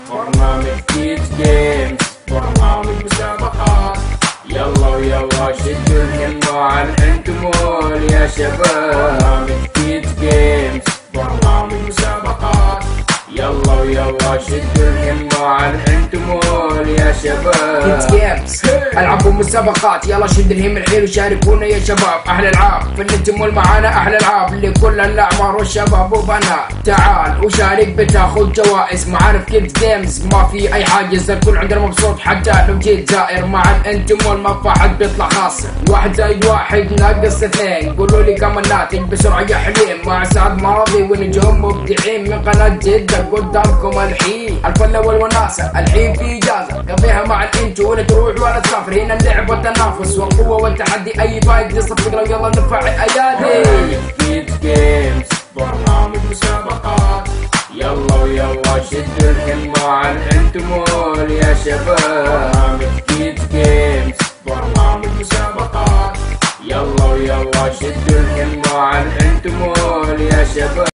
برنامج كيت جيمز، برنامج مسابقات. يلا ويلا شدوا الهمة عن انتم مول يا شباب. برنامج كيت جيمز، برنامج مسابقات. يلا ويلا شدوا الهمة عن انتم مول يا شباب. كيت جيمز العاب ومسابقات، يلا شد الهم الحيل وشاركونا يا شباب. احلى العاب في الانتمول معانا، احلى العاب لكل الاعمار والشباب وبنات. تعال وشارك بتاخذ جوائز معانا في كيت جيمز، ما في اي حاجز، الكل عندنا مبسوط حتى لو جيت زائر. مع الانتمول ما في احد بيطلع خاسر، 1 زائد 1 ناقص 2. قولوا لي كم الناتج بسرعه يا حليم، مع سعد ماضي ونجوم مبدعين من قناه جده قدامكم الحين. الفله والوناسه الحين في اجازه، قضيها مع الانتو ولا تروح ولا تسافر. هنا اللعب والتنافس والقوه والتحدي، اي فايد يصفق لو يلا نرفع الايادي. كيت جيمز، برنامج مسابقات. يلا ويلا شدوا الهمة عن انتم مول يا شباب. برنامج كيت جيمز، برنامج مسابقات. يلا ويلا شدوا الهمة عن انتم مول يا شباب.